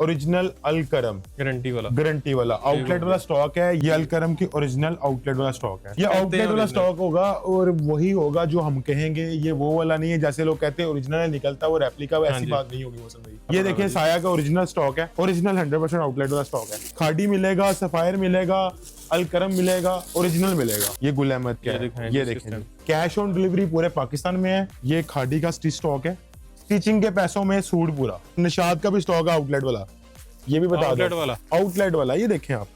Original Alkaram guarantee वाला outlet वाला stock है। ये अलकरम की ओरिजिनल आउटलेट वाला स्टॉक है। ये आउटलेट वाला स्टॉक होगा और वही होगा जो हम कहेंगे। ये वो वाला नहीं है जैसे लोग कहते हैं ओरिजिनल निकलता है वो रेप्लिका, वो ऐसी बात नहीं होगी मौसम भाई। ये देखिए साया का ओरिजिनल स्टॉक है, ओरिजिनल 100% आउटलेट वाला स्टॉक है। खाड़ी मिलेगा, सफायर मिलेगा, अलकरम मिलेगा, ओरिजिनल मिलेगा। ये गुल अहमद का है, ये देखें कैश ऑन डिलीवरी पूरे पाकिस्तान में है। ये खाड़ी का स्टिच स्टॉक है, स्टिचिंग के पैसों में सूट पूरा। निशाद का भी स्टॉक है आउटलेट वाला, ये भी बता दो आउटलेट वाला। ये देखें आप,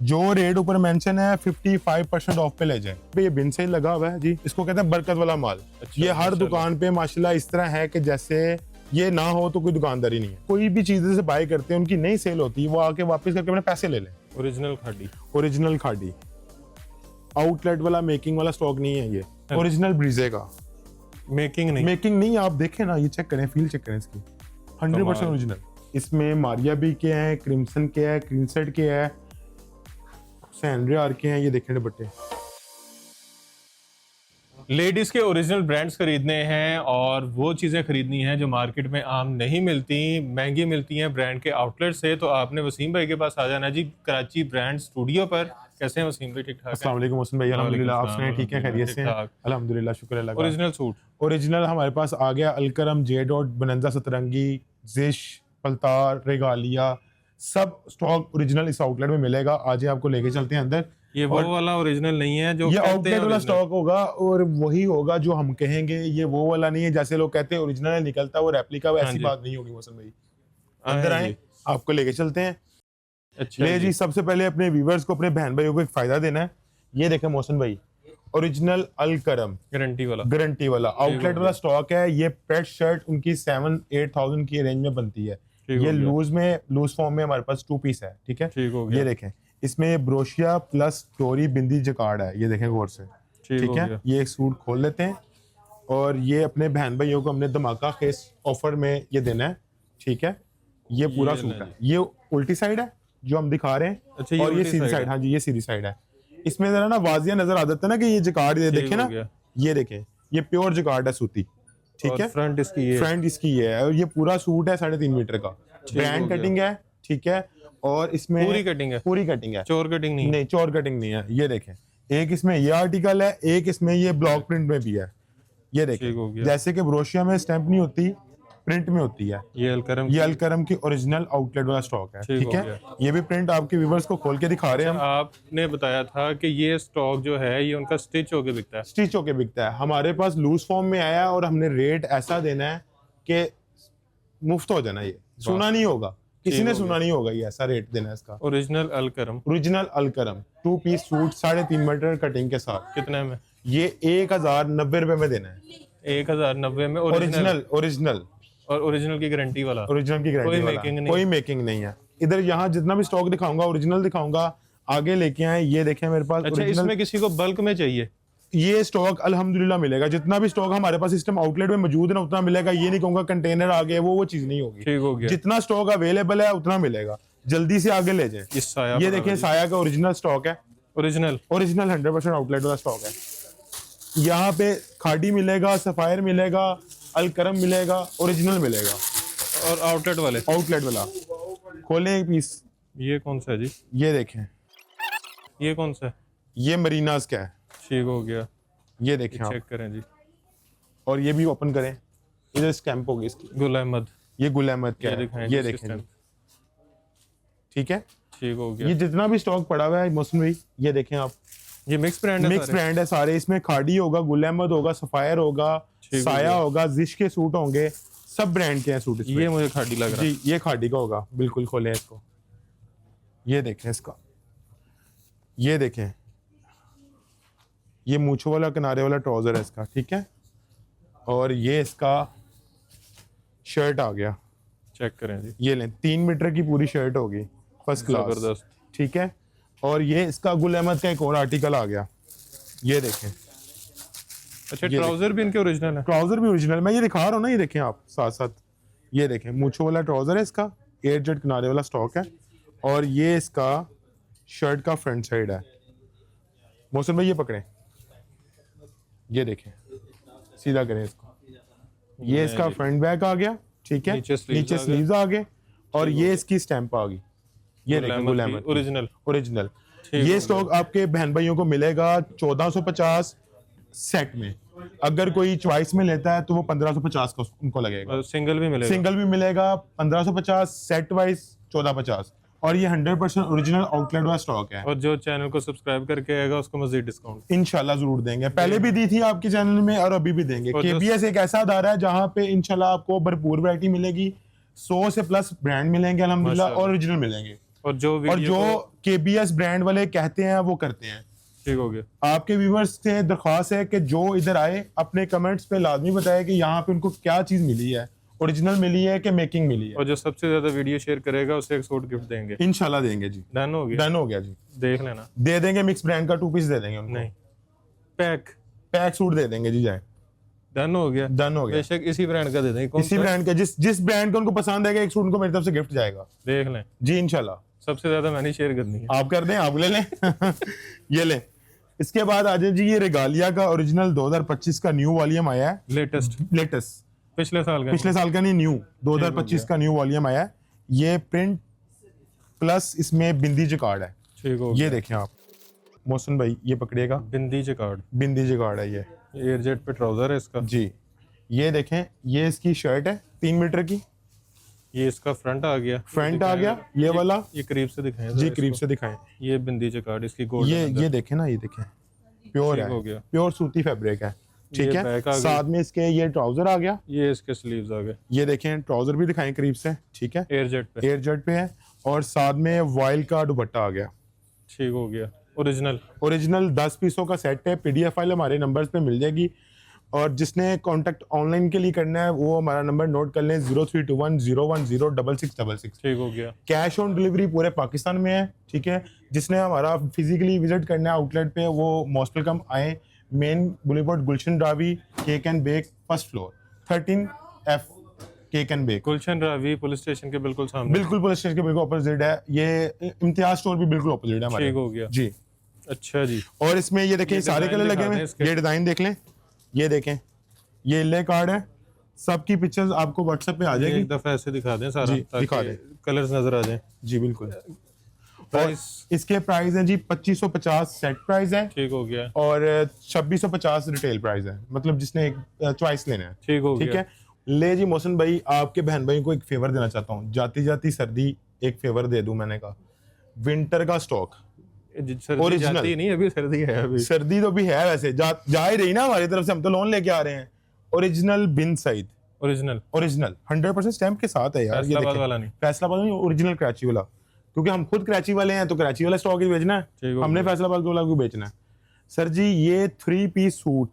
जो रेट ऊपर मेंशन है 55% ऑफ पे ले जाए। ये बिन से लगा हुआ है जी, इसको कहते हैं बरकत वाला माल। ये हर दुकान पे माशाल्लाह इस तरह है कि जैसे ये ना हो तो कोई दुकानदारी नहीं है। कोई भी चीज से बाय करते हैं उनकी नहीं सेल होती, वो आके वापस करके अपने पैसे ले लें। ओरिजिनल खाड़ी आउटलेट वाला मेकिंग वाला स्टॉक नहीं है। ये ओरिजिनल ब्रीजे का मेकिंग नहीं आप देखें ना, ये चेक करें, फील चेक करें इसकी, 100% ओरिजिनल। इसमें मारिया बी के हैं, क्रिम्सन के हैं, क्रीनसेट के हैं, सैंड्रियार के हैं। ये देखें दुपट्टे। लेडीज के ओरिजिनल ब्रांड्स खरीदने हैं और वो चीज़ें खरीदनी हैं जो मार्केट में आम नहीं मिलती, महंगी मिलती हैं ब्रांड के आउटलेट से, तो आपने वसीम भाई के पास आ जाना जी, कराची ब्रांड स्टूडियो पर। कैसे हैं वसीम भाई? ठीक ठाक। अस्सलाम वालेकुम वसीम भाई, अल्हम्दुलिल्लाह। आप सुनाएं, ठीक है, खैरियत से हैं? अल्हम्दुलिल्लाह, शुक्र अल्लाह का। ओरिजिनल सूट ओरिजिनल हमारे पास आ गया अलकरम, जे डॉट, बनंजा सतरंगी, जिश, पलतार, रेगालिया, सब स्टॉक ओरिजिनल इस आउटलेट में मिलेगा। आज आपको लेके चलते हैं अंदर। ये वो वाला ओरिजिनल नहीं है जो ये आउटलेट वाला स्टॉक होगा और वही होगा जो हम कहेंगे। ये वो वाला नहीं है जैसे लोग कहते हैं ओरिजिनल निकलता है वो रेप्लिका, वो ऐसी बात नहीं होगी मौसम भाई। अंदर आए, आपको लेके चलते हैं। अच्छा ले जी, सबसे पहले अपने व्यूवर्स को, अपने बहन भाइयों को एक फायदा देना है। ये देखें मोहसिन भाई, ओरिजिनल अलकरम गारंटी वाला आउटलेट वाला स्टॉक है। ये पेट शर्ट उनकी 7-8,000 की रेंज में बनती है। ये लूज फॉर्म में हमारे पास 2 पीस है, ठीक है। ये देखें, इसमें ब्रोशिया प्लस टोरी बिंदी जकार्ड है। ये देखें गौर से, ठीक है। ये एक सूट खोल लेते हैं और ये अपने बहन भाइयों को हमने धमाका खेस ऑफर में ये देना है, ठीक है। ये पूरा सूट है, ये उल्टी साइड है जो हम दिखा रहे हैं। अच्छा, और ये सीधी साइड, हाँ जी ये सीधी साइड है। इसमें जरा ना वाजिया नजर आ जाता है ना कि ये जकार्ड, ये देखें ना, ये देखें, ये प्योर जकार्ड है सूती, ठीक है। फ्रंट इसकी ये है और ये पूरा सूट है 3.5 मीटर का। ब्रांड कटिंग है, ठीक है। और इसमें पूरी कटिंग है, चोर कटिंग नहीं है। ये देखें, एक इसमें ये आर्टिकल है, एक इसमें ये ब्लॉक प्रिंट में भी है। ये देखें, जैसे कि ब्रोशिया में स्टैंप नहीं होती, प्रिंट में होती है। ये अलकरम की ओरिजिनल आउटलेट वाला स्टॉक है, ठीक है। ये भी प्रिंट आपके व्यूअर्स को खोल के दिखा रहे हैं। आपने बताया था कि ये स्टॉक जो है ये उनका स्टिच होके बिकता है। हमारे पास लूज फॉर्म में आया और हमने रेट ऐसा देना है कि मुफ्त हो जाना। ये सुना नहीं होगा, किसी ने सुना नहीं होगा, ये ऐसा रेट देना है इसका। Original Alkaram 2 piece suit 3.5 metre cutting के साथ। कितने में? ये 1090 रुपए में देना है। 1090 में ओरिजिनल और ओरिजिनल की गारंटी वाला। कोई मेकिंग नहीं है। इधर यहाँ जितना भी स्टॉक दिखाऊंगा ओरिजिनल दिखाऊंगा। आगे लेके आए, ये देखें मेरे पास। अच्छा, इसमें किसी को बल्क में चाहिए ये स्टॉक अल्हम्दुलिल्लाह मिलेगा। जितना भी स्टॉक हमारे पास सिस्टम आउटलेट में मौजूद है ना उतना मिलेगा। ये नहीं कहूंगा कंटेनर आ गए, वो चीज नहीं होगी। ठीक हो गया। जितना स्टॉक अवेलेबल है उतना मिलेगा, जल्दी से आगे ले जाए। ये देखिए साया का ओरिजिनल स्टॉक है, ओरिजिनल 100% आउटलेट वाला स्टॉक है। यहाँ पे खाड़ी मिलेगा, सफायर मिलेगा, अलकरम मिलेगा, ओरिजिनल मिलेगा। और आउटलेट वाला खोलें एक पीस। ये कौन सा है जी? ये देखें, ये कौन सा है? ये मरीनास का है। ठीक हो गया। ये देखें, चेक करें जी। और ये भी ओपन करें, इधर स्टैम्प होगी इसकी, गुल अहमद। ये गुल अहमद का है। ये देखें, ठीक है। ठीक हो गया। ये जितना भी स्टॉक पड़ा हुआ है मौसम भाई, ये देखें आप, ये मिक्स ब्रांड है सारे। इसमें खाड़ी होगा, गुल अहमद होगा, सफायर होगा, साया होगा, जिश के सूट होंगे, सब ब्रांड के हैं सूट। ये मुझे खाड़ी लग रहा है जी, ये खाड़ी का होगा बिल्कुल। खोलें इसको, ये देखें इसका, ये देखें, ये मूछों वाला किनारे वाला ट्राउजर है इसका, ठीक है। और ये इसका शर्ट आ गया, चेक करें जी। ये लें, 3 मीटर की पूरी शर्ट होगी, फर्स्ट क्लास, जबरदस्त, ठीक है। और ये इसका गुल अहमद का एक और आर्टिकल आ गया, ये देखें। अच्छा, ट्राउजर भी इनके ओरिजिनल है? ट्राउजर भी ओरिजिनल, मैं ये दिखा रहा हूँ ना, ये देखें आप साथ साथ। ये देखें, मूछों वाला ट्राउजर है इसका, 8 जेट किनारे वाला स्टॉक है। और ये इसका शर्ट का फ्रंट साइड है। मौसम भाई ये पकड़े, ये देखें, सीधा करें इसको। ये इसका फ्रंट बैक आ गया, ठीक है। नीचे स्लीव्स आ गए और ये इसकी स्टैंप आ गई, ये देखें गुल अहमद ओरिजिनल। ओरिजिनल। ये स्टॉक आपके बहन भाइयों को मिलेगा 1450 सेट में। अगर कोई चॉइस में लेता है तो वो 1550 का उनको लगेगा। और सिंगल भी मिलेगा? सिंगल भी मिलेगा 1550, सेट वाइज 1450। और ये 100% ओरिजिनल आउटलेट वाला स्टॉक है। और जो चैनल को सब्सक्राइब करके आएगा उसको मजीद डिस्काउंट इंशाल्लाह जरूर देंगे। पहले भी दी थी आपके चैनल में और अभी भी देंगे। केबीएस एक ऐसा अदारा है जहां पे इंशाल्लाह आपको भरपूर वैरायटी मिलेगी, 100 से प्लस ब्रांड मिलेंगे अल्हम्दुलिल्लाह, और ओरिजिनल मिलेंगे। और जो केबीएस ब्रांड वाले कहते हैं वो करते हैं। ठीक हो गया। आपके व्यूवर्स से दरख्वास्त है कि जो इधर आए अपने कमेंट्स पे लाजमी बताए कि यहाँ पे उनको क्या चीज मिली है, ओरिजिनल मिली है कि मेकिंग मिली है। और जो सबसे ज्यादा वीडियो शेयर करेगा उसे एक सूट गिफ्ट देंगे इंशाल्लाह देंगे जी। डन हो गया? डन हो गया जी। देख लेना। दे देंगे, मिक्स ब्रांड का 2 पीस दे देंगे उनको। नहीं, पैक सूट दे देंगे जी। जाए डन हो गया। डन हो गया। बेशक इसी ब्रांड का दे देंगे। इसी ब्रांड का, जिस ब्रांड का उनको पसंद आएगा एक सूट उनको मेरी तरफ से गिफ्ट जाएगा। देख लें जी इंशाल्लाह। सबसे ज्यादा मैंने शेयर करनी है। आप कर दें, आप ले लें। ये ले। इसके बाद आ जाए जी, ये रेगालिया का ओरिजिनल 2025 का न्यू वॉल्यूम आया है। लेटेस्ट पिछले साल का नहीं, न्यू 2025 का न्यू वॉल्यूम आया है। ये प्रिंट प्लस इसमें बिंदी जकार्ड है। ठीक हो ये देखें आप मोहसिन भाई, ये पकड़िएगा, बिंदी जकार्ड है ये। एयरजेट पे ट्राउजर है इसका जी। ये देखें, ये इसकी शर्ट है 3 मीटर की। ये इसका फ्रंट आ गया, ये वाला। ये करीब से दिखाएं जी, करीब से दिखाएं। ये बिंदी जकार्ड इसकी गोल्ड। ये देखें ना, ये देखें प्योर है, प्योर सूती फैब्रिक है। ठीक है। साथ में इसके ये ट्राउजर आ गया, ये इसके स्लीव्स आ गए। ये देखें, ट्राउजर भी दिखाएं करीब से। ठीक है। एयरजेट पे है। और साथ में वॉइल का दुपट्टा आ गया। ठीक हो गया। ओरिजिनल 10 पीसों का सेट है। पीडीएफ फाइल हमारे नंबर्स पे मिल जाएगी। और जिसने कांटेक्ट ऑनलाइन के लिए करना है वो हमारा नंबर नोट कर लें, 0321010666। ठीक हो गया। कैश ऑन डिलीवरी पूरे पाकिस्तान में है। ठीक है। जिसने हमारा फिजिकली विजिट करना है आउटलेट पे वो मोस्ट वेलकम आए। Main boulevard Gulshan Ravi cake and bake, first floor, 13F cake and bake. Gulshan Ravi police station के बिल्कुल सामने। बिल्कुल पुलिस स्टेशन के बिल्कुल ऑपोजिट है। ये इम्तियाज स्टोर भी बिल्कुल ऑपोजिट है हमारे। ठीक हो गया जी। अच्छा जी। और इसमें ये देखें, सारे कलर लगे हुए हैं। ये डिजाइन देख लें, ये देखें, ये ले कार्ड है। सबकी पिक्चर्स आपको व्हाट्सएप पे आ जाएगी। एक दफा ऐसे दिखा दें सारा, दिखा दें, कलर्स नजर आ जाएं। जी बिल्कुल। प्राइस इसके प्राइस है जी 2550 सेट प्राइस है। ठीक हो गया। और 2650 रिटेल प्राइस है, मतलब जिसने एक चॉइस लेना है। ठीक हो गया। ठीक है। ले जी मोहसिन भाई, आपके बहन भाई को एक फेवर देना चाहता हूँ। जाती जाती सर्दी एक फेवर दे दूं, मैंने कहा विंटर का स्टॉक ओरिजिनल नहीं, अभी सर्दी है। अभी सर्दी तो भी है, वैसे जा ही रही ना हमारी तरफ से, हम तो लोन लेके आ रहे हैं। ओरिजिनल बिन सईद, ओरिजिनल 100% स्टैम्प के साथ है यार। फैसलाबाद वाला नहीं, फैसलाबाद नहीं, ओरिजिनल कराची वाला। क्योंकि हम खुद कराची वाले हैं तो कराची वाला स्टॉक ही बेचना है, हमने फैसलाबाद वाला को बेचना है। सर जी ये 3 पीस सूट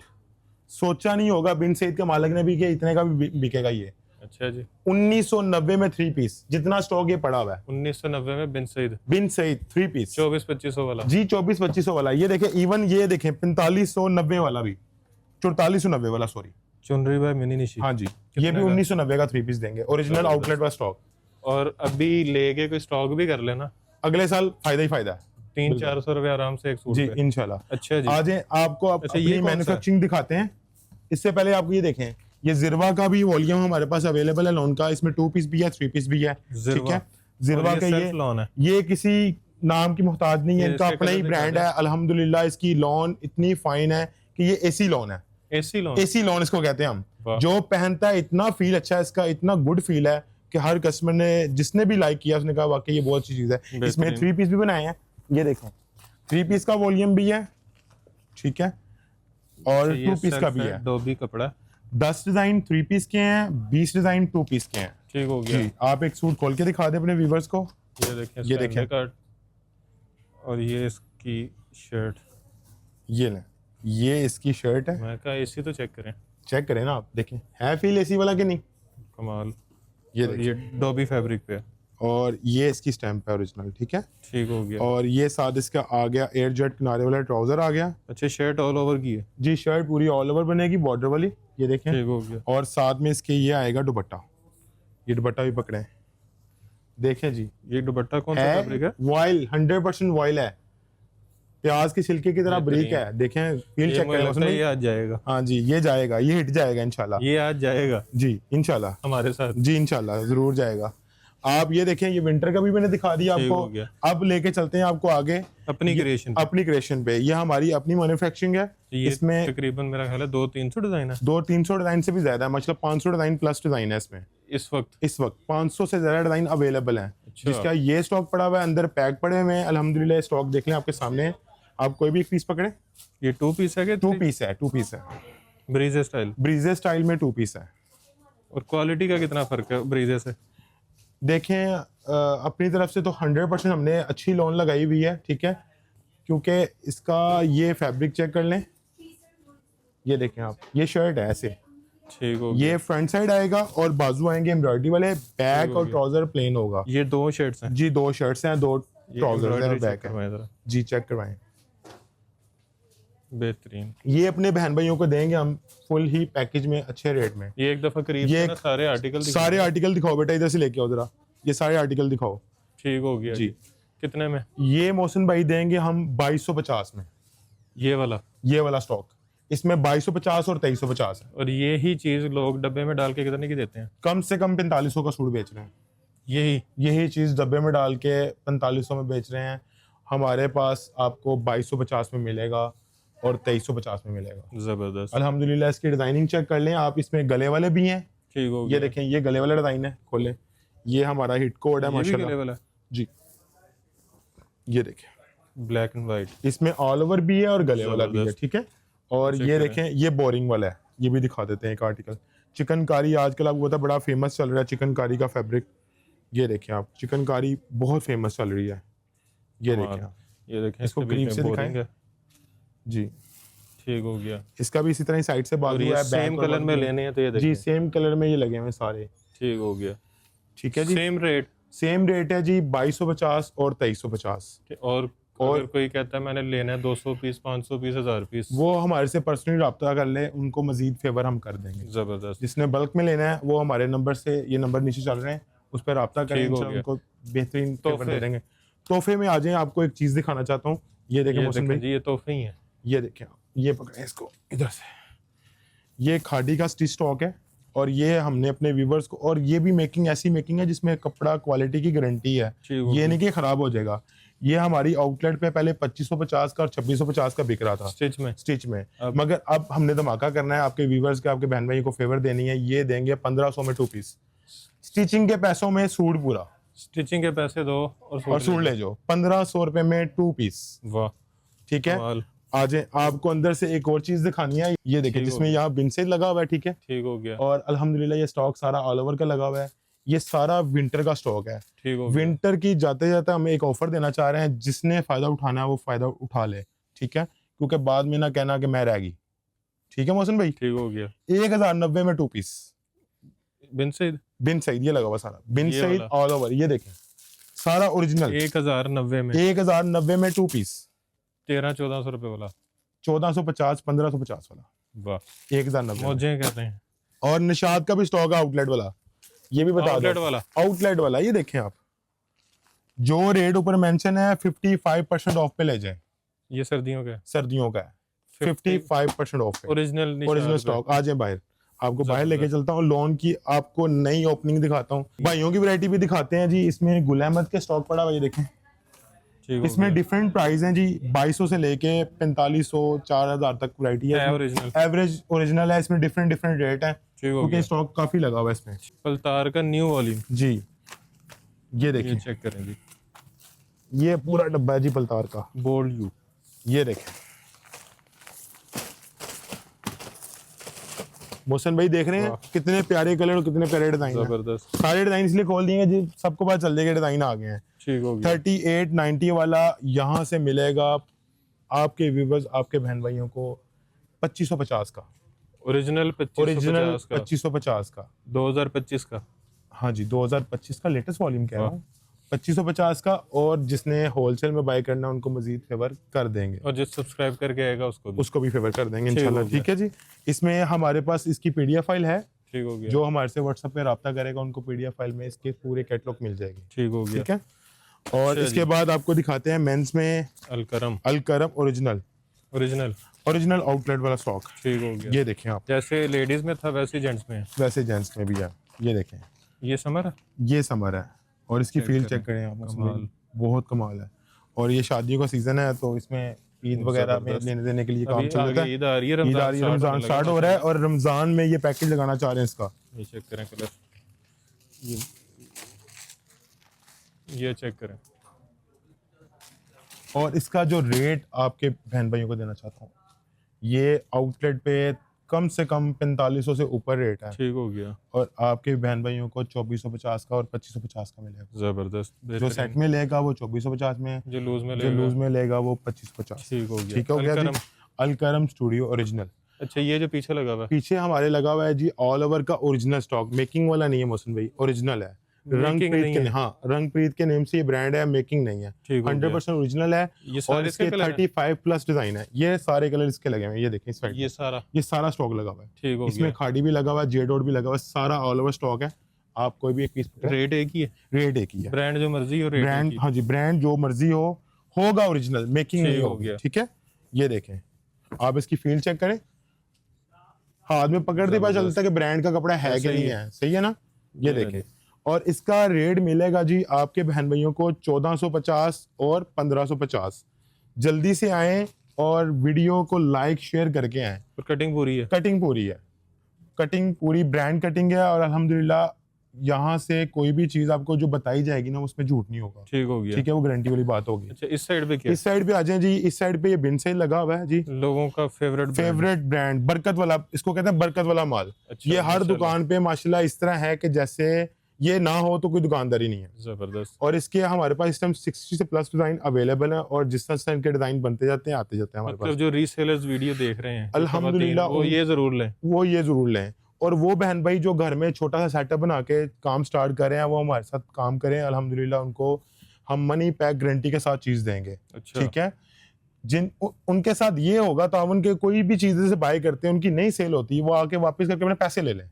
सोचा नहीं होगा बिन सईद के मालिक ने भी कि इतने का भी बिकेगा ये। अच्छा जी। 1990 में 3 पीस, जितना स्टॉक ये पड़ा हुआ है 1990 में बिन सईद 3 पीस 24-2500 वाला। जी 24-2500 वाला। ये देखें, इवन ये देखें 4590 वाला भी, 4490 वाला, सॉरी, चुनरी भाई मिनी निशी। हाँ जी, ये भी 1990 का 3 पीस देंगे, ओरिजिनल आउटलेट वाला स्टॉक। और अभी लेके कोई स्टॉक भी कर लेना, अगले साल फायदा ही फायदा है। 300-400 रुपए आराम से एक सूट जी इंशाल्लाह। अच्छा जी। आज आपको अपनी मैन्युफैक्चरिंग दिखाते हैं। इससे पहले आपको ये देखें, ये जिरवा का भी वॉल्यूम हमारे पास अवेलेबल है लोन का। इसमें 2 पीस भी है, 3 पीस भी है। ठीक है। जिरवा का ये किसी नाम की मोहताज नहीं है, इनका अपना ही ब्रांड है। अल्हम्दुलिल्लाह इसकी लॉन इतनी फाइन है कि ये एसी लॉन है। एसी लॉन इसको कहते हैं हम। जो पहनता है इतना फील अच्छा है इसका, इतना गुड फील है कि हर कस्टमर ने जिसने भी लाइक किया उसने कहा वाकई ये बहुत अच्छी चीज है। इसमें 3 पीस भी बनाए हैं, ये देखो 3 पीस का वॉल्यूम भी है। ठीक है। और 2 पीस का भी है। डोबी कपड़ा, 10 डिजाइन 3 पीस के हैं, 20 डिजाइन 2 पीस के हैं। ठीक हो गया। आप एक सूट खोल के दिखा दें अपने व्यूवर्स को। ये देखें और ये इसकी शर्ट, ये लें, ये इसकी शर्ट है। मैं कहा एसी तो चेक करें ना, आप देखें है फील एसी वाला कि नहीं। कमाल। ये डोबी फैब्रिक पे, और ये इसकी स्टैम्प है ओरिजिनल। ठीक है। ठीक हो गया। और ये साथ इसका आ गया एयरजेट किनारे वाला ट्राउजर आ गया। अच्छा, शर्ट ऑल ओवर की है जी, शर्ट पूरी ऑल ओवर बनेगी, बॉर्डर वाली। ये देखें। ठीक हो गया। और साथ में इसके ये आएगा दुपट्टा, ये दुपट्टा भी पकड़े, देखें जी। ये दुपट्टा कौन सा फैब्रिक है? वॉइल, 100% वॉइल है, प्याज के छिलके की तरह बारीक है। देखें, फील चेक करें। ये आज जाएगा। हाँ जी, ये जाएगा, ये हिट जाएगा इंशाल्लाह। ये आज जाएगा जी इंशाल्लाह, हमारे साथ। जी इंशाल्लाह जरूर जाएगा। आप ये देखें, ये विंटर का भी मैंने दिखा दिया ठीक हो आपको। गया। अब लेके चलते हैं आपको आगे अपनी क्रिएशन अपनी क्रिएशन पे। ये हमारी अपनी मैन्युफैक्चरिंग है। ये इसमें तकरीबन मेरा ख्याल है 200-300 डिजाइन है 200-300 डिजाइन से भी ज्यादा है, मतलब 500 डिजाइन प्लस डिजाइन है इसमें। इस वक्त 500 से ज्यादा डिजाइन अवेलेबल है। अच्छा। जिसका ये स्टॉक पड़ा हुआ है, अंदर पैक पड़े हुए हैं अल्हम्दुलिल्लाह। स्टॉक देख लें आपके सामने, आप कोई भी एक पीस पकड़े। ये 2 पीस है कि 2 पीस है, 2 पीस है। ब्रीजे स्टाइल। ब्रीजे स्टाइल में 2 पीस है। और क्वालिटी का कितना फर्क है ब्रीजे से? देखें अपनी तरफ से तो 100% हमने अच्छी लोन लगाई हुई है, ठीक है, क्योंकि इसका ये फैब्रिक चेक कर लें। ये देखें आप, ये शर्ट है ऐसे, ठीक हो ये फ्रंट साइड आएगा और बाजू आएंगे एम्ब्रॉयडरी वाले, बैक और ट्राउजर प्लेन होगा। ये 2 शर्ट्स हैं जी 2 शर्ट्स हैं, 2 ट्राउजर हैं और बैक है। जरा जी चेक करवाएं। बेहतरीन। ये अपने बहन भाइयों को देंगे हम फुल ही पैकेज में, अच्छे रेट में। ये एक दफा करीब ये से ना सारे आर्टिकल सारे आर्टिकल दिखाओ बेटा, इधर से लेके आओ जरा, ये सारे आर्टिकल दिखाओ। ठीक हो गया जी। कितने में? ये मोहसिन भाई देंगे हम 2250 में। ये वाला स्टॉक इसमें 2250 और 2350 है। और ये ही चीज लोग डब्बे में डाल के कितने की देते हैं? कम से कम 4500 का सूट बेच रहे हैं। यही चीज डब्बे में डाल के 4500 में बेच रहे हैं। हमारे पास आपको 2250 में मिलेगा और 2350 में मिलेगा। जबरदस्त। अल्हम्दुलिल्लाह इसकी डिजाइनिंग चेक कर लें आप, इसमें गले वाले भी हैं। ठीक हो ये देखें, ये गले वाला डिजाइन है, खोलें। ये हमारा हिट कोड है माशाल्लाह जी। ये देखें ब्लैक एंड व्हाइट, इसमें ऑल ओवर भी है और गले वाला भी है, ठीक है। और ये देखें, ये बोरिंग वाला है, ये भी दिखा देते हैं एक आर्टिकल। चिकनकारी आजकल आपको पता है बड़ा फेमस चल रहा है, चिकनकारी का फैब्रिक। ये देखें आप, चिकनकारी बहुत फेमस चल रही है। ये देखें आप, ये देखें, इसको करीब से दिखाएं जी। ठीक हो गया। इसका भी इसी तरह साइड से बाजू है, सेम कलर में लेने हैं तो ये देखिए जी, सेम कलर में ये लगे हुए सारे। ठीक हो गया। ठीक है जी, सेम रेट है जी, 2250 और 2350। और अगर कोई कहता है मैंने लेना है 200 पीस, 500 पीस, 1000 पीस, वो हमारे से पर्सनली रब्ता कर ले, उनको मजीद फेवर हम कर देंगे। जबरदस्त। जिसने बल्क में लेना है वो हमारे नंबर से, ये नंबर नीचे चल रहे हैं, उस पर रब्ता करें, उनको बेहतरीन फेवर दे देंगे। तोहफे में आ जाए, आपको एक चीज दिखाना चाहता हूँ। ये देखें मोहसिन भाई, ये तोहफे ही है। ये देखें आप, ये पकड़े इसको इधर से। ये खादी का स्टिच स्टॉक है और ये हमने अपने व्यूवर्स को, और ये भी मेकिंग ऐसी मेकिंग है जिसमें कपड़ा क्वालिटी की गारंटी है, ये नहीं कि खराब हो जाएगा। ये हमारी आउटलेट पे पहले 2550 का और 2650 का बिक रहा था स्टिच में मगर अब हमने धमाका करना है, आपके व्यूवर्स के, आपके बहन भाई को फेवर देनी है। ये देंगे 1500 में 2 पीस, स्टिचिंग के पैसों में सूट पूरा, स्टिचिंग के पैसे दो और सूट ले जाओ। 1500 रुपए में 2 पीस। वाह, ठीक है। आज आपको अंदर से एक और चीज दिखानी है, ये देखिए, जिसमें यहाँ बिनसेज लगा हुआ है, ठीक है। ठीक हो गया। और अल्हम्दुलिल्लाह ये स्टॉक सारा ऑल ओवर का लगा हुआ है। ये सारा विंटर का स्टॉक है। ठीक हो गया। विंटर की जाते जाते हम एक ऑफर देना चाह रहे हैं, जिसने फायदा उठाना है वो फायदा उठा ले, ठीक है, क्योंकि बाद में ना कहना कि मैं रह गई। ठीक है मोहसिन भाई, ठीक हो गया। 1090 में 2 पीस बिन सईद ये लगा हुआ सारा, बिन सईद ऑल ओवर। ये देखें सारा ओरिजिनल 1090 में 1090 में 2 पीस, 1300-1400 रुपए वाला, 1450 1550 वाला। वाह, 1090 मौजें कहते हैं। और निशाद का भी स्टॉक है आउटलेट वाला, ये भी बता दो। आउटलेट वाला ये देखें आप, जो रेट ऊपर मेंशन है 55% ऑफ पे ले जाए। ये सर्दियों का है 55% ऑफ पे, ओरिजिनल स्टॉक। आ जाए बाहर, आपको बाहर लेके चलता हूँ। लोन की आपको नई ओपनिंग दिखाता हूँ, भाइयों की वैरायटी भी दिखाते हैं जी। इसमें गुल अहमद के स्टॉक पड़ा हुआ, ये देखें। इसमें डिफरेंट प्राइस हैं जी, 2200 से लेके 4500 4000 तक वैरायटी है। एवरेज ओरिजिनल है, इसमें डिफरेंट रेट है क्योंकि स्टॉक काफी लगा हुआ है इसमें। पलतार का न्यू वॉल्यूम जी, ये देखिए, चेक करें जी, ये पूरा डब्बा है जी पलतार का, बोल्ड यू। ये देखें मोहसिन भाई, देख रहे हैं कितने प्यारे कलर और कितने प्यारे डिजाइन। जबरदस्त। सारे डिजाइन इसलिए खोल दिए जी, सबको पता चल जाएगा डिजाइन आ गए हैं। 3890 वाला यहाँ से मिलेगा आपके व्यूवर्स, आपके बहन भाइयों को 2550 का ओरिजिनल 2550 का 2025 का। हाँ जी, 2025 का लेटेस्ट वॉल्यूम कह रहा हूँ, 2550 का। और जिसने होलसेल में बाय करना है उनको मजीद फेवर कर देंगे, और जिस सब्सक्राइब करके आएगा उसको भी फेवर कर देंगे इंशाल्लाह। ठीक है जी। इसमें हमारे पास इसकी पीडीएफ फाइल है, ठीक हो गया। जो हमारे से व्हाट्सएप पे रब्ता करेगा उनको पीडीएफ फाइल में इसके पूरे कैटलॉग मिल जाएगी। ठीक हो गया। ठीक है। और इसके बाद आपको दिखाते हैं मेंस में अलकरम ओरिजिनल आउटलेट वाला स्टॉक। ठीक हो गया। ये देखें आप, जैसे लेडीज में था वैसे जेंट्स में है, वैसे जेंट्स में भी है। ये देखें, ये समर है, ये समर है। और इसकी चेक फील करें, चेक करें आप मौसम भाई, कमाल। बहुत कमाल है। और ये शादियों का सीजन है तो इसमें ईद वगैरह में जबरदस्त। लेने देने के लिए काम अभी चल जाता आगे है। ईद आ रही है, ईद आ रही है, रमजान स्टार्ट हो रहा है और रमजान में ये पैकेज लगाना चाह रहे हैं इसका। ये चेक करें कलर, ये चेक करें। और इसका जो रेट आपके बहन भाइयों को देना चाहता हूँ, ये आउटलेट पे कम से कम 4500 से ऊपर रेट है, ठीक हो गया। और आपके बहन भाइयों को 2450 का और 2550 का मिलेगा। जबरदस्त, जो सेट में लेगा वो 2450 में, जो लूज में जो लूज में लेगा वो 2550। ठीक हो गया। ठीक हो गया जी। अलकरम। Alkaram studio original. अच्छा, ये जो पीछे लगा हुआ है, पीछे हमारे लगा हुआ है जी ऑल ओवर का ओरिजिनल स्टॉक, मेकिंग वाला नहीं है मोहसिन भाई, ओरिजिनल है। रंगप्रीत नहीं के है। हाँ, रंगप्रीत के नेम से ये ब्रांड है, मेकिंग नहीं है। ठीक हो गया। 100% ओरिजिनल है। ये और सारे इसके इसके कलर हैं? 35 प्लस डिजाइन है। ये सारे कलर इसके लगे हुए हैं, ये देखें इस साइड, ये सारा ये सारा स्टॉक लगा हुआ है। ठीक हो इसमें गया। खाड़ी भी लगा हुआ है, जेड भी लगा हुआ है, सारा ऑल ओवर स्टॉक है। आप कोई भी एक पीस पकड़ें, रेट एक ही है, रेट एक ही है। ब्रांड जो मर्जी हो, रेट ब्रांड, एक ही। हाँ जी, ब्रांड जो मर्जी हो, होगा ओरिजिनल, मेकिंग ठीक नहीं हो होगी। गया। ठीक है, ये देखें, आप इसकी फील चेक करें, हाथ में पकड़ते पता चलता है कि ब्रांड का कपड़ा है कि सही नहीं है। है। सही है ना, ये ये देखें। और इसका रेट मिलेगा जी आपके बहन भाइयों को 1450 और 1550। जल्दी से आए और वीडियो को लाइक शेयर करके आए। और कटिंग पूरी है। कटिंग पूरी है, कटिंग पूरी ब्रांड कटिंग है, और अल्हम्दुलिल्लाह यहाँ से कोई भी चीज आपको जो बताई जाएगी ना उसमें झूठ नहीं होगा। ठीक हो गया। ठीक है, वो गारंटी वाली बात होगी। अच्छा, इस साइड पे क्या इस साइड पे आ जाए जी, इस साइड पे ये बिन सेल लगा हुआ है जी, है? लोगों का फेवरेट ब्रांड बरकत वाला, इसको कहते हैं बरकत वाला माल। अच्छा, ये हर माशाल्लाह। दुकान पे माशाल्लाह इस तरह है कि जैसे ये ना हो तो कोई दुकानदारी नहीं है। जबरदस्त। और इसके हमारे पास इस टाइम 60 से प्लस डिजाइन अवेलेबल है, और जिस तरह से इनके डिजाइन बनते जाते हैं आते जाते हैं हमारे मतलब पास। जो रीसेलर्स वीडियो देख रहे हैं अल्हम्दुलिल्लाह, वो ये जरूर लें। वो ये जरूर लें। और वो बहन भाई जो घर में छोटा सा सेटअप बना के काम स्टार्ट कर रहे हैं, वो हमारे साथ काम करें। अल्हम्दुलिल्लाह उनको हम मनी पैक गारंटी के साथ चीज देंगे। अच्छा। ठीक है, उनके साथ ये होगा तो उनके कोई भी चीज से बाय करते हैं, उनकी नहीं सेल होती, वो आके वापस करके अपने पैसे ले लें।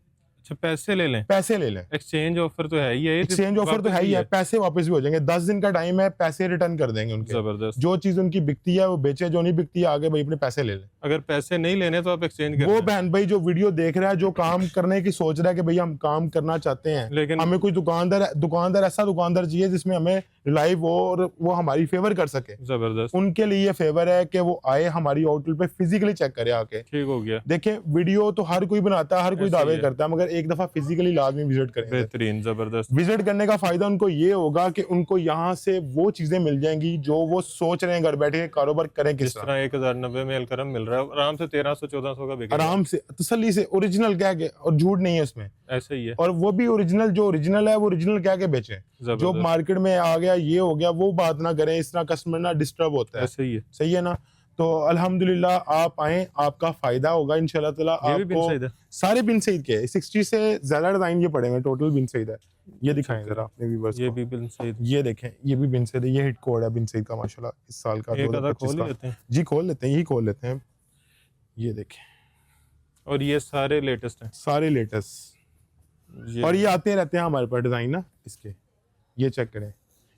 अच्छा, पैसे ले लें। पैसे ले लें, एक्सचेंज ऑफर तो है ही है। एक्सचेंज ऑफर तो है ही है, पैसे वापस भी हो जाएंगे। 10 दिन का टाइम है, पैसे रिटर्न कर देंगे उनके। जबरदस्त। जो चीज उनकी बिकती है वो बेचे, जो नहीं बिकती है आगे भाई अपने पैसे ले लें। अगर पैसे नहीं लेने तो आप एक्सचेंज कर वो लें। बहन भाई जो वीडियो देख रहा है, जो काम करने की सोच रहा है कि भाई हम काम करना चाहते हैं, लेकिन हमें कोई दुकानदार ऐसा दुकानदार चाहिए जिसमें हमें रिलाइव हो और वो हमारी फेवर कर सके। जबरदस्त। उनके लिए फेवर है कि वो आए हमारी आउटलेट पे, फिजिकली चेक करे आके। ठीक हो गया। देखें, वीडियो तो हर कोई बनाता है, हर कोई ऐसे दावे ही है। करता है, मगर एक दफा फिजिकली लाजमी विजिट करें। बेहतरीन, जबरदस्त। विजिट करने का फायदा उनको ये होगा कि उनको यहाँ से वो चीजें मिल जाएंगी जो वो सोच रहे हैं घर बैठे के कारोबार करें किस जिस तरह। तरह 1090 में अलकरम मिल रहा है, आराम से 1300-1400 का बिकेगा। आराम से तसल्ली से, ओरिजिनल क्या के, और झूठ नहीं है उसमें। ऐसे ही है। और वो भी ओरिजिनल, जो ओरिजिनल है वो ओरिजिनल क्या के बेचे। जो जबरदस्त। मार्केट में आ गया ये हो गया, वो बात ना करें, इस तरह कस्टमर ना डिस्टर्ब होता है। ऐसे ही है। सही है ना। तो अल्हम्दुलिल्लाह आप आए, आपका फायदा होगा इंशाल्लाह ताला। ये भी बिन आपको सईद है। सारे बिन सईद के 60 से ज्यादा डिजाइन ये पड़े हुए, टोटल बिन सईद है। ये दिखाएं जरा अपने व्यूअर्स ये को। भी बिन सईद। ये देखें, ये भी बिन सईद है, ये हिट कोड है बिन सईद का माशाल्लाह इस साल का, एक आधा 2025 खोल का। ही लेते हैं। जी खोल लेते हैं, यही खोल लेते हैं। ये देखें, और ये सारे लेटेस्ट हैं। सारे लेटेस्ट। और ये आते रहते हैं हमारे पास डिजाइन ना इसके। ये चेक करें,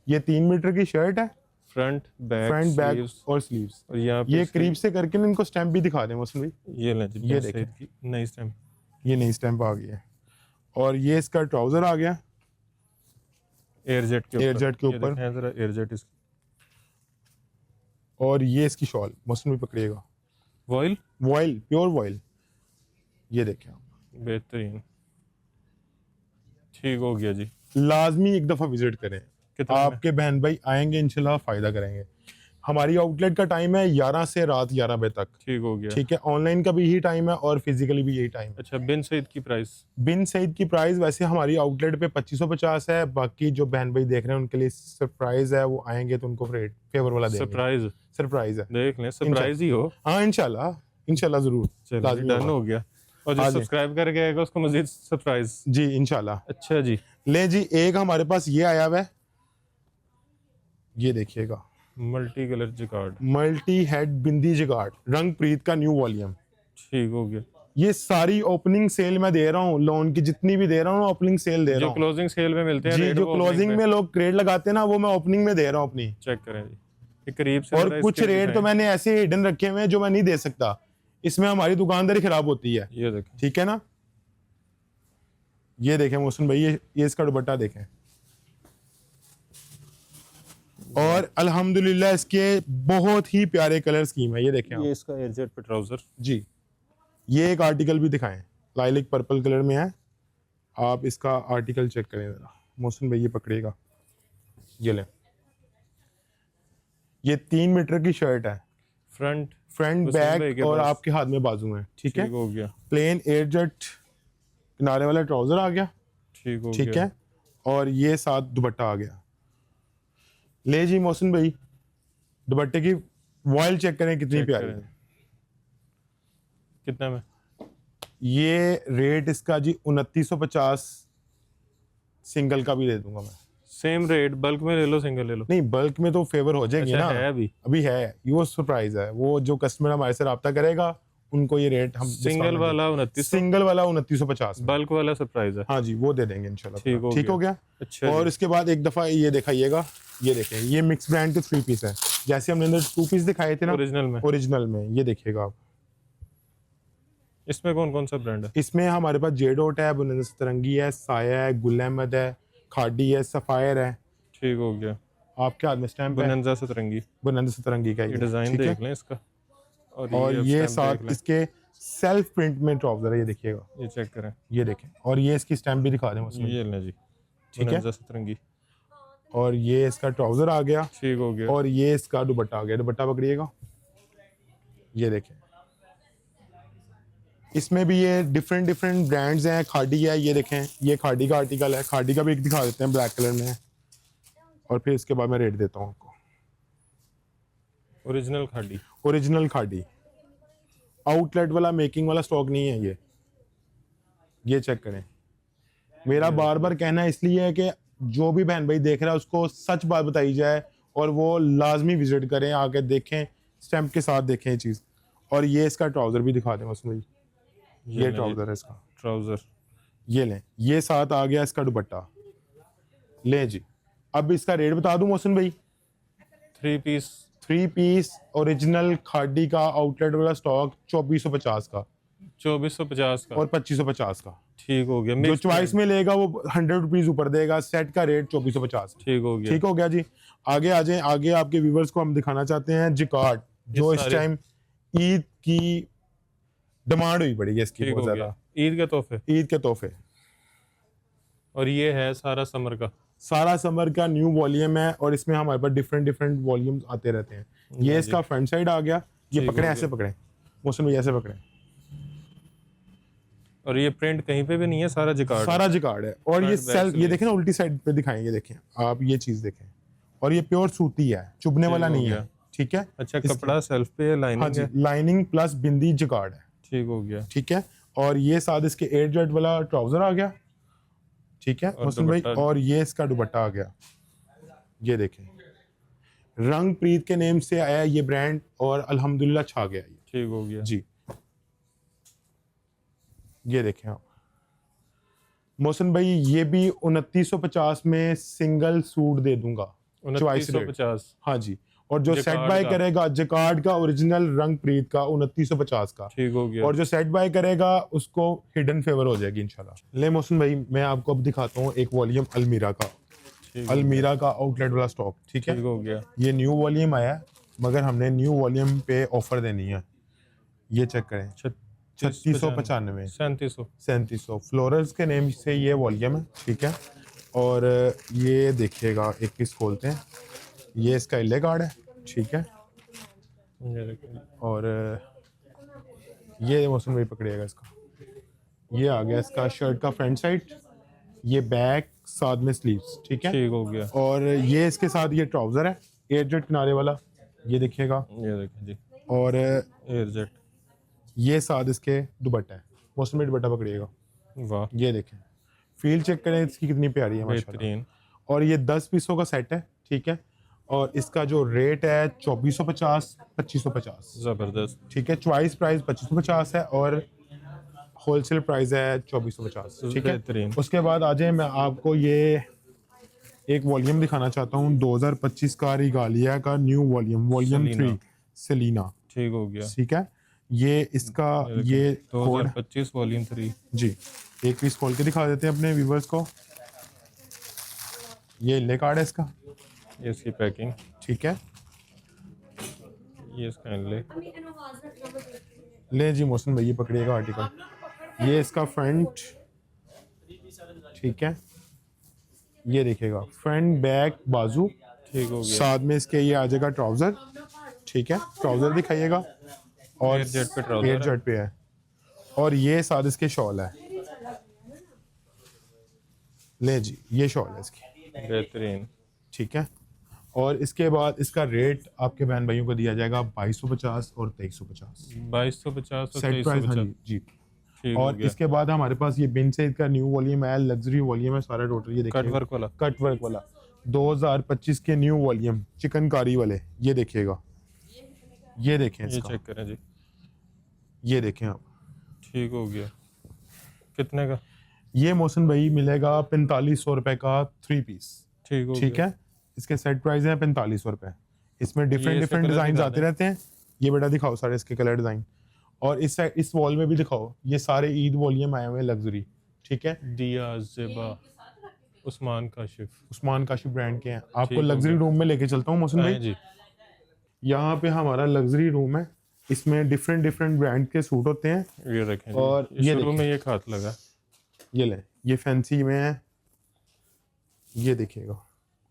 ये 3 मीटर की शर्ट है, फ्रंट बैक बैक और स्लीव्स। और यहाँ पे ये करीब से करके ना इनको स्टैम्प भी दिखा दें मौसम भाई। ये लें जी, ये बिन देखें। सईद की नई स्टैम्प। ये नई स्टैम्प आ गई है। और ये इसका ट्राउजर आ गया एयरजेट के ऊपर। एयरजेट के ये ऊपर। देखें जरा एयरजेट इसकी। और ये इसकी शॉल मौसम भी पकड़िएगा, वॉइल, वॉइल, प्योर वॉइल। ये देखें आप, बेहतरीन। ठीक हो गया जी। लाजमी एक दफा विजिट करें। कितना में? आपके बहन भाई आएंगे इंशाल्लाह फायदा करेंगे। हमारी आउटलेट का टाइम है 11 से रात 11 बजे तक। ठीक हो गया। ठीक है, ऑनलाइन का भी यही टाइम है और फिजिकली भी यही टाइम है। अच्छा, बिन सईद की प्राइस? बिन सईद की प्राइस वैसे हमारी आउटलेट पे 2550 है। बाकी जो बहन भाई देख रहे हैं उनके लिए सरप्राइज है, वो आएंगे तो उनको फेवर वाला देंगे। सरप्राइज? सरप्राइज है, देख लें, सरप्राइज ही हो। हाँ इंशाल्लाह, इंशाल्लाह जरूर। चलिए, लाजमी डन होगा। हो गया। और जो आ जाए। सब्सक्राइब करके आएगा उसको मजीद सरप्राइज। जी इंशाल्लाह। अच्छा जी। ले जी, एक हमारे पास ये आया हुआ है, ये देखिएगा, multi colour jacquard. Multi head bindi jacquard, Rangpreet का न्यू वॉल्यूम। ठीक हो गया। ये सारी ओपनिंग सेल में दे रहा हूँ, लोन की जितनी भी दे रहा हूँ ओपनिंग सेल दे रहा जो हूँ। क्लोजिंग सेल में मिलते हैं जी, रेट जो वो क्लोजिंग opening में लोग क्रेड लगाते हैं ना, वो मैं ओपनिंग में दे रहा हूँ अपनी। चेक करें जी, ये करीब से और जरा कुछ इसके रेट तो दिखाएं। मैंने ऐसे हिडन रखे हुए हैं जो मैं नहीं दे सकता, इसमें हमारी दुकानदारी खराब होती है। ये देखें। ठीक है ना। ये देखें मोहसिन भाई, ये इसका दुपट्टा देखें, और अल्हम्दुलिल्लाह इसके बहुत ही प्यारे कलर स्कीम है, ये देखें आप। ये इसका एयरजेट पे ट्राउजर जी, ये एक आर्टिकल भी दिखाएं, लाइलिक पर्पल कलर में है। आप इसका आर्टिकल चेक करें जरा, मोहसिन भाई ये पकड़ेगा, ये लें। ये 3 मीटर की शर्ट है, फ्रंट बैक और आपके हाथ में बाजू में, ठीक है। हो गया। प्लेन एयरजेट किनारे वाला ट्राउजर आ गया, ठीक है। और ये साथ दुपट्टा आ गया। ले जी मोहसिन भाई, दुपट्टे की वॉयल चेक करें कितनी प्यारी है। कितना में? ये रेट इसका जी 2950, सिंगल का भी दे दूंगा मैं। सेम रेट, बल्क में ले लो सिंगल ले लो? नहीं, बल्क में तो फेवर हो जाएगी अच्छा, ना। है अभी है, ये वो सरप्राइज है। वो जो कस्टमर हमारे से रब्ता करेगा उनको ये रेट हम सिंगल वाला 2950, बल्क वाला सरप्राइज है। हाँ जी, वो दे देंगे इंशाल्लाह। ठीक हो गया। अच्छा और इसके बाद एक दफा ये दिखाइएगा, ये देखें, ये मिक्स ब्रांड के 3 पीस है, जैसे हमने अंदर 2 पीस दिखाए थे ना ओरिजिनल में। ये देखिएगा आप, इसमें कौन कौन सा ब्रांड है? इसमें हमारे पास जेडोट है, बुलंद सतरंगी है, साया है, गुल अहमद है, खाडी है, सफायर है। ठीक हो गया। आपके हाथ में स्टैम्प है बुलंद सतरंगी का ये डिजाइन देख लें इसका। और ये साथ इसके सेल्फ प्रिंट में ट्राउजर है, ये देखिएगा, ये चेक करें, ये देखें। और ये इसकी स्टैम्प भी दिखा दें उसमें, ये लें जी, ठीक है। सतरंगी। और ये इसका ट्राउजर आ गया, ठीक हो गया। और ये इसका दुपट्टा आ गया। दुपट्टा पकड़िएगा, ये देखें। इसमें भी ये डिफरेंट ब्रांड्स हैं। खाडी है, ये देखें, ये खाडी का आर्टिकल है। खाडी का भी एक दिखा देते हैं, ब्लैक कलर में है। और फिर इसके बाद मैं रेट देता हूँ आपको। ओरिजिनल खाडी, आउटलेट वाला मेकिंग वाला स्टॉक नहीं है ये चेक करें। मेरा बार बार कहना इसलिए है कि जो भी बहन भाई देख रहा है उसको सच बात बताई जाए और वो लाजमी विजिट करें, आके देखें, स्टैम्प के साथ देखें ये चीज़। और ये इसका ट्राउजर भी दिखा दें उसमें, ये ट्राउजर है इसका, ट्राउजर ये लें। ये साथ आ गया इसका दुपट्टा, ले जी। अब इसका रेट बता दूं मोहसिन भाई। 3 पीस ओरिजिनल खाडी का आउटलेट वाला स्टॉक 2450 का, 2450 का और 2550 का। ठीक हो गया। जो चॉइस में लेगा वो 100 रुपीज ऊपर देगा। सेट का रेट 2450। ठीक हो गया जी। आगे आ जाए। आगे आपके व्यूवर्स को हम दिखाना चाहते हैं जिकार्ड, जो इस टाइम ईद की डिमांड हुई पड़ी है इसकी बहुत ज्यादा। ईद के तोहफे। और ये है सारा समर का न्यू वॉल्यूम है, और इसमें हमारे पास डिफरेंट वॉल्यूम्स आते रहते हैं। ये इसका फ्रंट साइड आ गया। ये पकड़े, ऐसे पकड़े मौसम, ऐसे पकड़े। और ये प्रिंट कहीं पे भी नहीं है, सारा जिकार्ड है। और ये सेल्फ, ये देखें ना, उल्टी साइड पे दिखाएंगे, देखें आप, ये चीज देखें। और ये प्योर सूती है, चुभने वाला नहीं है, ठीक है। अच्छा, कपड़ा सेल्फ पे है, लाइनिंग है, लाइनिंग प्लस बिंदी जिकार्ड है। ठीक हो गया, ठीक है। और ये साथ इसके एयरजेट वाला ट्राउजर आ गया, ठीक है मौसम भाई। और ये इसका दुपट्टा आ गया, ये देखें। रंग प्रीत के नेम से आया ये ब्रांड, और अल्हम्दुलिल्लाह छा गया ये। ठीक हो गया जी। ये देखें आप मोहसिन भाई, ये भी 2950 में सिंगल सूट दे दूंगा, 2950। हाँ जी। और जो सेट बाय करेगा जिकार्ड का ओरिजिनल रंग प्रीत का 2950 का। ठीक हो गया। और जो सेट बाय करेगा उसको हिडन फेवर हो जाएगी इंशाल्लाह। ले मोहसिन भाई, मैं आपको अब दिखाता हूँ एक वॉल्यूम अलमीरा का आउटलेट वाला स्टॉक, ठीक है। ठीक हो गया। ये न्यू वॉल्यूम आया, मगर हमने न्यू वॉल्यूम पे ऑफर देनी है। ये चेक करें, 3695, 3700 फ्लोरल्स के नेम से ये वॉल्यूम है, ठीक है। और ये देखिएगा, एक पीस खोलते हैं। ये इसका इले कार्ड है, ठीक है। और ये मौसम भाई पकड़िएगा इसका। ये आ गया इसका शर्ट का फ्रंट साइड, ये बैक, साथ में स्लीव्स, ठीक है। ठीक हो गया। और ये इसके साथ ये ट्राउजर है एयरजेट किनारे वाला, ये देखिएगा। ये देखिए जी। और एयरजेट, ये साथ इसके दुपट्टा है। मौसम में दुपट्टा पकड़िएगा, वाह। ये देखें, फील चेक करें इसकी कितनी प्यारी है माशाल्लाह। और ये 10 पीसों का सेट है, ठीक है। और इसका जो रेट है 2450, 2550, जबरदस्त, ठीक है। चॉइस प्राइस 2550 है और होलसेल प्राइस है 2450, ठीक है। उसके बाद आ जाए, मैं आपको ये एक वॉल्यूम दिखाना चाहता हूँ 2025 का रिगालिया का न्यू वॉल्यूम 3 सेलिना, ठीक हो गया, ठीक है। ये इसका ये 2025 वॉल्यूम 3 जी। एक पीस खोल के दिखा देते हैं अपने व्यूवर्स को। ये ले कार्ड है इसका, ये इसकी पैकिंग, ठीक है। ये इसका इनले, ले जी मोहसिन भाई, ये पकड़िएगा आर्टिकल, ये इसका फ्रंट, ठीक है। ये देखिएगा फ्रंट बैक बाजू, ठीक हो गया। साथ में इसके ये आ जाएगा ट्राउजर, ठीक है। ट्राउजर दिखाइएगा, और एयर जेट पे ट्राउजर एयर जेट पे है, और ये साथ इसके शॉल है। ले जी, ये शॉल है इसकी, बेहतरीन। ठीक है। और इसके बाद इसका रेट आपके बहन भाइयों को दिया जाएगा 2250 और 2350 2250 और सेट प्राइस। हाँ 2350। जी जी। ठीक हो और गया। इसके बाद हमारे पास ये बिन सईद का न्यू वॉल्यूम है, लग्जरी वॉल्यूम है सारा टोटल। ये देखिए कट वर्क वाला, कट वर्क वाला 2025 के न्यू वॉल्यूम चिकनकारी वाले, ये देखिएगा, ये देखें ये इसका, चेक करें जी। ये देखें आप। ठीक हो गया। कितने का? ये मोहसिन भाई मिलेगा 4500 रुपए का 3 पीस, ठीक हो ठीक गया। है। इसके सेट प्राइस है 4500 रुपए। इसमें ये डिफरेंट इसके डिफरेंट कलर डिजाइन दिखा आते दें। रहते हैं। ये बेटा दिखाओ सारे इसके कलर डिजाइन, और इस वॉल में भी दिखाओ, ये सारे ईद वॉल्यूम आए हुए हैं लग्जरी, ठीक है। दिया ज़ेबा उस्मान काशिफ, उस्मान काशिफ ब्रांड के हैं। आपको हो लग्जरी गया। रूम में लेके चलता हूँ मोहसिन आए भाई। जी। यहाँ पे हमारा लग्जरी रूम है, इसमें डिफरेंट डिफरेंट ब्रांड के सूट होते हैं। ये रखें जी। और ये शुरू देखें। में ये हाथ लगा, ये ले, ये फैंसी में है, ये देखिएगा।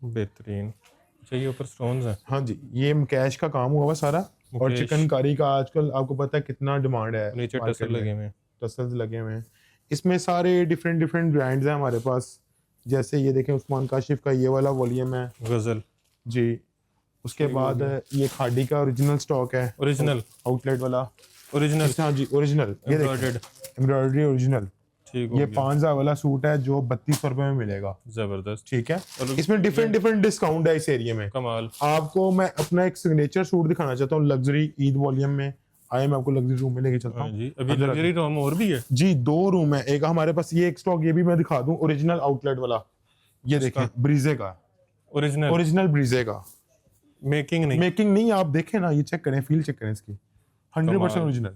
बेहतरीन। अच्छा, ये ऊपर स्टोन्स हैं। हाँ जी, ये कैश का काम हुआ हुआ सारा। और मुकेश। चिकनकारी का आजकल आपको पता है कितना डिमांड है, नीचे market टसल में। लगे हुए हैं। टसल्स लगे हुए हैं। इसमें सारे डिफरेंट डिफरेंट ब्रांड्स हैं हमारे पास। जैसे ये देखें उस्मान काशिफ का ये वाला वॉल्यूम है गजल जी। उसके ठीक हो बाद ये खाड़ी का ओरिजिनल स्टॉक है, ओरिजिनल, आउटलेट वाला। ओरिजिनल हाँ जी, ओरिजिनल, ये देखें एम्ब्रॉयडर्ड। Embroidery original. ठीक हो ये गया। 5000 वाला सूट है जो 3200 रुपए में मिलेगा, जबरदस्त, ठीक है। और इसमें डिफरेंट डिफरेंट डिस्काउंट है इस एरिया में। कमाल। आपको मैं अपना एक सिग्नेचर सूट दिखाना चाहता हूँ लग्जरी ईद वॉल्यूम में। आए मैं आपको लग्जरी रूम में लेके चलता हाँ हूँ जी, अभी अंदर लग्जरी रूम और भी है जी। 2 रूम है, एक हमारे पास ये एक स्टॉक, ये भी मैं दिखा दूं, ओरिजिनल आउटलेट वाला। ये देखें ब्रीजे का, ओरिजिनल। ओरिजिनल ब्रीजे का, मेकिंग नहीं, मेकिंग नहीं। आप देखें ना, ये चेक करें, फील चेक करें इसकी, 100% ओरिजिनल।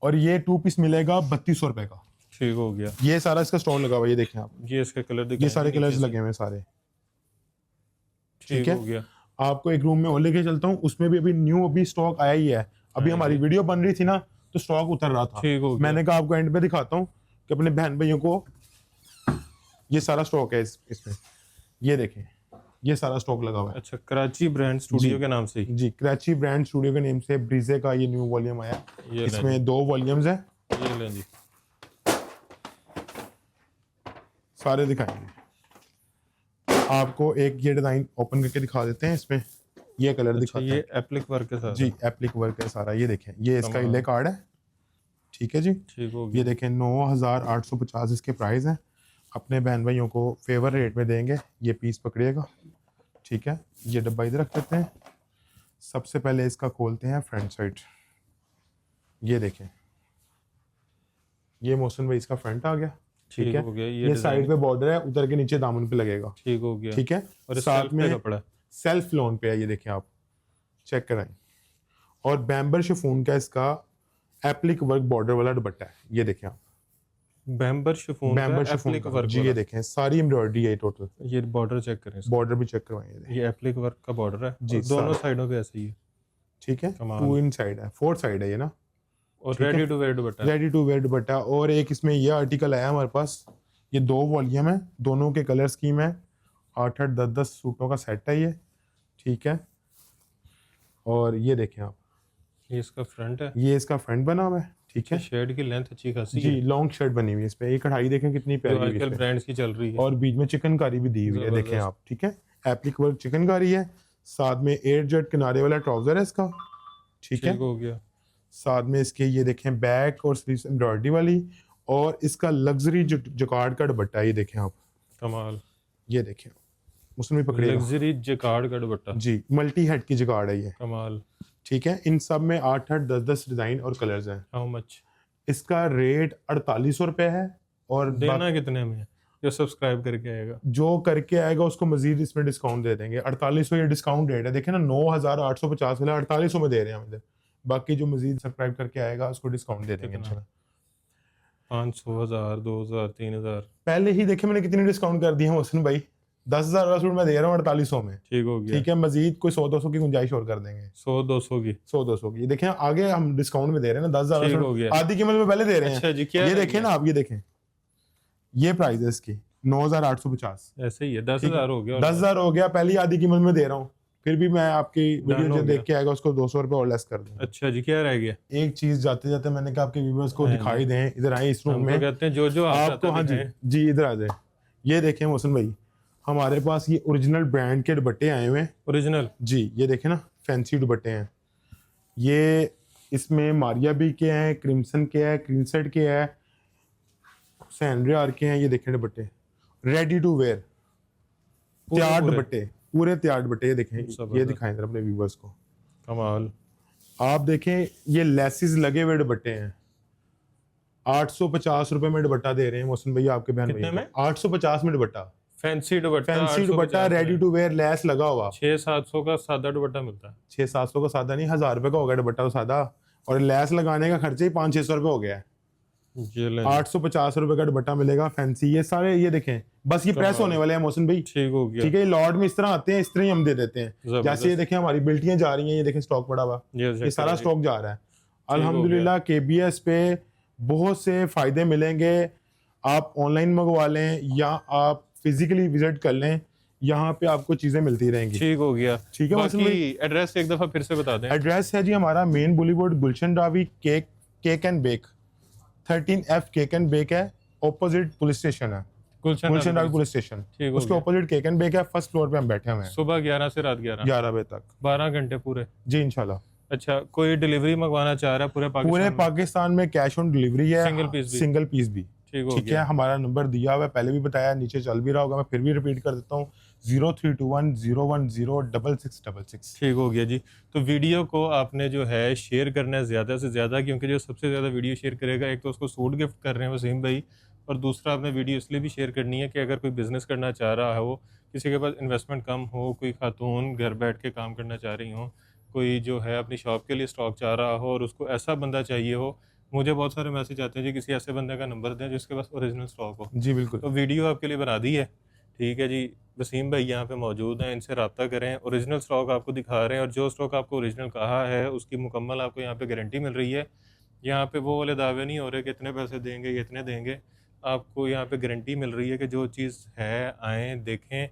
और ये 2 पीस मिलेगा 3200 रुपए का। ठीक हो गया। ये सारा इसका स्टॉक लगा हुआ है, ये देखें आप, ये इसके कलर दिखाएं, ये सारे नीचे कलर्स से। लगे हुए हैं सारे, ठीक है। हो गया। आपको एक रूम में और लेके चलता हूँ, उसमें भी अभी न्यू अभी स्टॉक आया ही है। अभी हमारी वीडियो बन रही थी ना, तो स्टॉक उतर रहा था। ठीक हो गया। मैंने कहा आपको एंड पे दिखाता हूँ कि अपने बहन भाइयों को ये सारा स्टॉक है इसमें। ये देखें, ये सारा स्टॉक लगा हुआ है अच्छा, कराची ब्रांड स्टूडियो के नाम से ही। जी। कराची ब्रांड स्टूडियो के नेम से ब्रीजे का ये न्यू वॉल्यूम आया। ये लें इसमें 2 वॉल्यूम्स हैं, जी, ये लें जी। सारे दिखाएंगे आपको। एक ये डिजाइन ओपन करके दिखा देते हैं, इसमें ये कलर अच्छा, दिखाते ये हैं एप्लिक वर्क के साथ जी। है। एप्लिक वर्क है सारा, ये देखें, ये इसका कमाल। इले कार्ड है, ठीक है जी। ठीक हो ये गया। देखें 9850 इसके प्राइस हैं। अपने बहन भाइयों को फेवर रेट में देंगे। ये पीस पकड़िएगा, ठीक है। ये डब्बा इधर रख देते हैं। सबसे पहले इसका खोलते हैं फ्रंट साइड, ये देखें, ये मोहसिन भाई इसका फ्रंट आ गया, ठीक है। हो गया। ये साइड पे बॉर्डर है, उधर के नीचे दामन पे लगेगा, ठीक हो गया। ठीक है। और साथ में कपड़ा सेल्फ लोन पे है, ये देखें आप, चेक कराएं। और बैम्बर शिफॉन का इसका एप्लिक वर्क बॉर्डर वाला दुपट्टा है, ये देखें आप। बैम्बर शिफॉन बैम्बर का शिफॉन एप्लिक का वर्क जी, ये देखें सारी एम्ब्रॉयडरी है टोटल। ये बॉर्डर चेक करें इसका। बॉर्डर भी चेक करवाएं, ये देखें, ये एप्लिक वर्क का बॉर्डर है जी, और दोनों सारा। साइडों पे ऐसे ही है, ठीक है। कमाल। 2 इन साइड है, 4 साइड है ये ना। और ठीक है। Ready to wear dupatta. Ready to wear dupatta. और एक इसमें ये आर्टिकल आया हमारे पास, ये 2 वॉल्यूम है, दोनों के कलर स्कीम है। 8-8 10-10 सूटों का सेट है ये, ठीक है। और ये देखें आप, ये इसका फ्रंट है। ये इसका फ्रंट बना हुआ है, ठीक है शर्ट की लेंथ अच्छी खासी जी। है, लॉन्ग शर्ट बनी हुई है इस पे। ये कढ़ाई देखें कितनी जो प्यारी हुई है आजकल इस पे। ब्रांड्स की चल रही है। और बीच में चिकनकारी भी दी हुई है, देखें जबरदस्त। आप, ठीक है। एप्लिक वर्क चिकनकारी है, साथ में एयर जेट किनारे वाला ट्राउजर है इसका, ठीक है। ठीक हो गया। साथ में इसके ये देखें बैक और स्लीव्स एम्ब्रॉयडरी वाली। और इसका लग्जरी जकार्ड का दुपट्टा है, ये देखें आप, कमाल। ये देखें उसमें पकड़िएगा लग्जरी जकार्ड का दुपट्टा, जी। मल्टी हेड की जकार्ड है ये, कमाल। ठीक है। इन सब में 8-8 10-10 डिजाइन और कलर्स हैं। How much? इसका रेट 4800 रुपए है। और देना कितने में है? जो सब्सक्राइब करके आएगा, जो करके आएगा उसको मजीद इसमें डिस्काउंट दे देंगे। 4800 ये डिस्काउंट रेट है, देखें ना। 9850 वाला 4800 में दे रहे हैं हम इधर। बाकी जो मजीद सब्सक्राइब करके आएगा उसको डिस्काउंट दे देंगे इंशाल्लाह। 500, 1000, 2000, 3000। पहले ही देखे मैंने कितनी डिस्काउंट कर दी है मोहसिन भाई, 10,000 वाला सूट मैं दे रहा हूँ 4800 में। ठीक हो गया। ठीक है, मजीद कोई 100-200 की गुंजाइश और कर देंगे। 100-200 की, 100-200 की देखें, आगे हम डिस्काउंट में दे रहे हैं ना, 10,000 ठीक वाला हो सूट गया। आधी कीमत में पहले दे रहे हैं। अच्छा जी, क्या ये है देखें ना आप, ये देखें, ये प्राइस है इसकी 9,850। ऐसे ही है, 10,000 हो गया। 10,000 हो गया, पहली आधी कीमत में दे रहा हूँ, फिर भी मैं आपकी वीडियो हो जो गया। देख के आएगा उसको 200 रुपए और लेस कर दूंगा। अच्छा जी, क्या रह गया? एक चीज जाते जाते मैंने कहा आपके व्यूअर्स को हाँ दिखाई दें, इधर आए इस रूम हम तो में, कहते हैं जो आप आपको। हाँ जी जी, इधर आ जाए। ये देखें मोहसिन भाई, हमारे पास ये ओरिजिनल ब्रांड के दुपट्टे आए हुए हैं। ओरिजिनल जी, ये देखें ना, फैंसी दुपट्टे हैं ये। इसमें मारिया बी के हैं, क्रिम्सन के हैं, क्रीनसेट के हैं, सैंड्रियार के हैं। ये देखें दुपट्टे, रेडी टू वेयर, तैयार दुपट्टे, पूरे तैयार दुपट्टे। ये देखें, ये दिखाएं जरा अपने व्यूअर्स को। कमाल। आप देखें, ये लेसिस लगे हुए दुपट्टे हैं। 850 रुपए में दुपट्टा दे रहे हैं मोहसिन भैया आपके बहन कितने में? 850 में dupatta, fancy dupatta, fancy dupatta, ready to wear, lace लगा हुआ। 600-700 का सादा दुपट्टा मिलता है। 600-700 का सादा नहीं, 1000 रुपए का हो गया दुपट्टा तो सादा, और लेस लगाने का खर्चा ही 500-600 रुपए हो गया है। 850 रुपए का दुपट्टा मिलेगा फैंसी। ये सारे, ये देखें, बस ये प्रेस होने वाले हैं मोहसिन भाई। ठीक हो गया। ठीक है, ये लॉट में इस तरह आते हैं, इस तरह ही हम दे देते हैं। जैसे ये देखें, हमारी बिल्टियां जा रही हैं, ये देखें स्टॉक पड़ा हुआ, ये सारा स्टॉक जा रहा है अल्हम्दुलिल्लाह। KBS पे बहुत से फायदे मिलेंगे। आप ऑनलाइन मंगवा लें या आप फिजिकली विजिट कर लें, यहाँ पे आपको चीजें मिलती रहेंगी। ठीक हो गया। ठीक है, बाकी एड्रेस एक दफा फिर से बता दें। एड्रेस है जी हमारा main boulevard Gulshan Ravi, cake and bake, 13F cake and bake है, ऑपोजिट पुलिस स्टेशन है, गुलशन रावी पुलिस स्टेशन, उसके ऑपोजिट केक एंड बेक है। फर्स्ट फ्लोर पे हम बैठे हुए हैं, सुबह 11 से रात 11 बजे तक, 12 घंटे पूरे जी इंशाल्लाह। अच्छा, कोई डिलीवरी मंगवाना चाह रहा है पूरे पाकिस्तान में कैश ऑन डिलीवरी है, सिंगल पीस भी। ठीक है, हमारा नंबर दिया हुआ है, पहले भी बताया, नीचे चल भी रहा होगा, मैं फिर भी रिपीट कर देता हूँ, 0321010666। ठीक हो गया जी। तो वीडियो को आपने जो है शेयर करना है ज़्यादा से ज़्यादा, क्योंकि जो सबसे ज़्यादा वीडियो शेयर करेगा, एक तो उसको सूट गिफ्ट कर रहे हैं वसीम भाई, और दूसरा आपने वीडियो इसलिए भी शेयर करनी है कि अगर कोई बिज़नेस करना चाह रहा हो, किसी के पास इन्वेस्टमेंट कम हो, कोई खातून घर बैठ के काम करना चाह रही हो, कोई जो है अपनी शॉप के लिए स्टॉक चाह रहा हो और उसको ऐसा बंदा चाहिए हो। मुझे बहुत सारे मैसेज आते हैं जी, किसी ऐसे बंदे का नंबर दें जिसके पास ओरिजिनल स्टॉक हो। जी बिल्कुल, तो वीडियो आपके लिए बना दी है। ठीक है जी, वसीम भाई यहाँ पे मौजूद हैं, इनसे रब्ता करें, ओरिजिनल स्टॉक आपको दिखा रहे हैं, और जो स्टॉक आपको ओरिजिनल कहा है उसकी मुकम्मल आपको यहाँ पे गारंटी मिल रही है। यहाँ पे वो वाले दावे नहीं हो रहे कि इतने पैसे देंगे, ये इतने देंगे। आपको यहाँ पे गारंटी मिल रही है कि जो चीज़ है, आएँ देखें,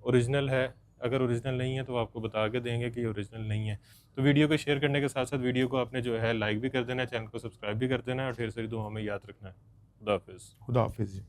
ओरिजिनल है। अगर ओरिजिनल नहीं है तो आपको बता के देंगे कि ओरिजिनल नहीं है। तो वीडियो को शेयर करने के साथ साथ वीडियो को आपने जो है लाइक भी कर देना है, चैनल को सब्सक्राइब भी कर देना है, और ढेर सारी दुआओं में याद रखना है। खुदा हाफिज़। खुदा हाफिज़।